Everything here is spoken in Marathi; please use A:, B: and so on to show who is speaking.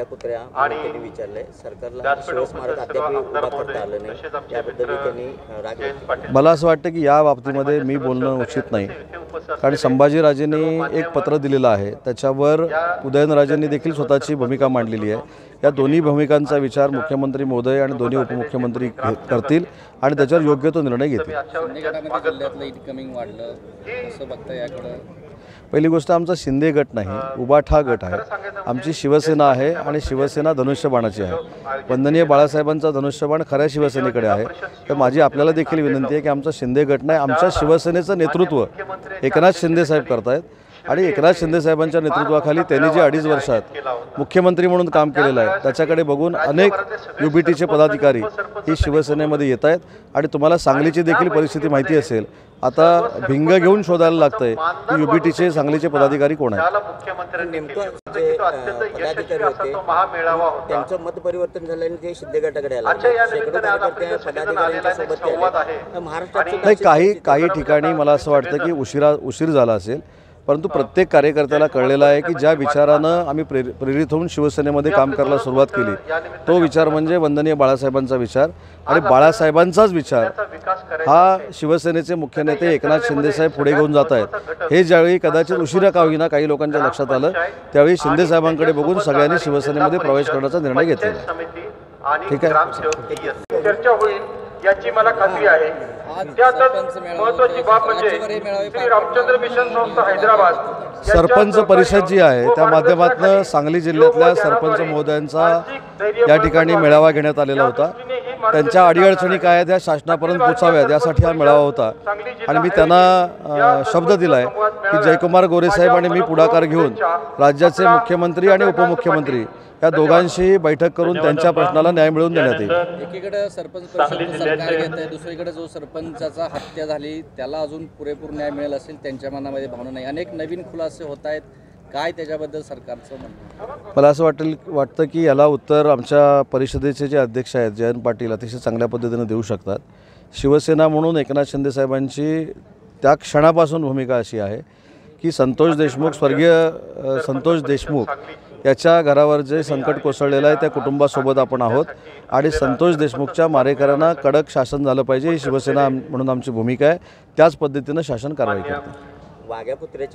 A: पुत्र्या त्यांनी विचारले सरकारला शिवस्मारक अद्याप उभा करता आलं नाही, त्याबद्दल त्यांनी राग व्यक्त केला।
B: मला असं वाटतं की या बाबतीमध्ये मी बोलणं उचित नाही, कारण संभाजीराजेंनी एक पत्र दिलेलं आहे, त्याच्यावर उदयनराजेंनी देखील स्वतःची भूमिका मांडलेली आहे। या दोन्ही भूमिकांचा विचार मुख्यमंत्री महोदय आणि दोन्ही उपमुख्यमंत्री करतील आणि त्याच्यावर योग्य तो निर्णय घेतील। पहिली गोष्ट आमचा शिंदे गट नाही, उबाठा गट आहे। आमची शिवसेना आहे आणि शिवसेना धनुष्यबाणाची आहे। वंदनीय बाळासाहेबांचा धनुष्यबाण खऱ्या शिवसेनेकडे आहे। तर माझी आपल्याला देखील विनंती आहे की आमचा शिंदे गट नाही, आमच्या शिवसेनेचं नेतृत्व एकनाथ शिंदे साहेब करतायत आणि एकनाथ शिंदे साहेबांच्या नेतृत्वाखाली त्यांनी जे 2.5 वर्षात मुख्यमंत्री म्हणून काम केलेलं आहे त्याच्याकडे बघून अनेक UBTचे पदाधिकारी ही शिवसेनेमध्ये येत आहेत। आणि तुम्हाला सांगलीची देखील परिस्थिती माहिती असेल, आता भिंग घेऊन शोधायला लागतंय की UBTचे सांगलीचे पदाधिकारी कोण आहेत।
A: नेमकं जे पदाधिकारी होते त्यांचं मत परिवर्तन झाल्याने ते शिंदे गटाकडे आले, शेकडो कार्यकर्ते पदाधिकाऱ्यांच्या सोबत आले।
B: महाराष्ट्रात काही ठिकाणी मला असं वाटतं की उशीर झाला असेल, परंतु प्रत्येक कार्यकर्त्याला कळलेलं आहे की ज्या विचारानं आम्ही प्रेरित होऊन शिवसेनेमध्ये काम करायला सुरुवात केली तो विचार म्हणजे वंदनीय बाळासाहेबांचा विचार। आणि बाळासाहेबांचाच विचार हा शिवसेनेचे मुख्य नेते एकनाथ शिंदे साहेब पुढे घेऊन जात आहेत। हे ज्यावेळी कदाचित उशिरा का होईना काही लोकांच्या लक्षात आलं, त्यावेळी शिंदे साहेबांकडे बघून सगळ्यांनी शिवसेनेमध्ये प्रवेश करण्याचा निर्णय घेतलेला आहे। ठीक आहे,
C: चर्चा होईल याची मला खात्री आहे। त्यातच महत्त्वाची बाब म्हणजे श्री रामचंद्र मिशन संस्था हैदराबाद
B: सरपंच परिषद जी आहे त्या माध्यमातून सांगली जिल्ह्यातल्या सरपंच महोदयांचा या ठिकाणी मेळावा घेण्यात आलेला होता। त्यांच्या अडीअडचणी काय आहेत त्या शासनापर्यंत पोचाव्यात यासाठी हा मेळावा होता आणि मी त्यांना शब्द दिला आहे की जयकुमार गोरे साहेब आणि मी पुढाकार घेऊन राज्याचे मुख्यमंत्री आणि उपमुख्यमंत्री या दोघांशी बैठक करून त्यांच्या प्रश्नाला न्याय मिळवून देण्यात येईल।
D: एकीकडे सरपंच परिषद सरकार घेत आहे, दुसरीकडे जो सरपंचाचा हत्या झाली त्याला अजून पुरेपूर न्याय मिळेल असेल त्यांच्या मनामध्ये भावना नाही, अनेक नवीन खुलासे होत आहेत, काय त्याच्याबद्दल सरकारचं म्हणणं?
B: मला असं वाटतं की याला उत्तर आमच्या परिषदेचे जे अध्यक्ष आहेत जयंत पाटील अतिशय चांगल्या पद्धतीने देऊ शकतात। शिवसेना म्हणून एकनाथ शिंदे साहेबांची त्या क्षणापासून भूमिका अशी आहे की स्वर्गीय संतोष देशमुख याच्या घरावर जे संकट कोसळलेलं आहे त्या कुटुंबासोबत आपण आहोत आणि संतोष देशमुखच्या मारेकऱ्यांना कडक शासन झालं पाहिजे ही शिवसेना म्हणून आमची भूमिका आहे। त्याच पद्धतीनं शासन कारवाई करते।
A: वाघ्या पुत्र्याच्या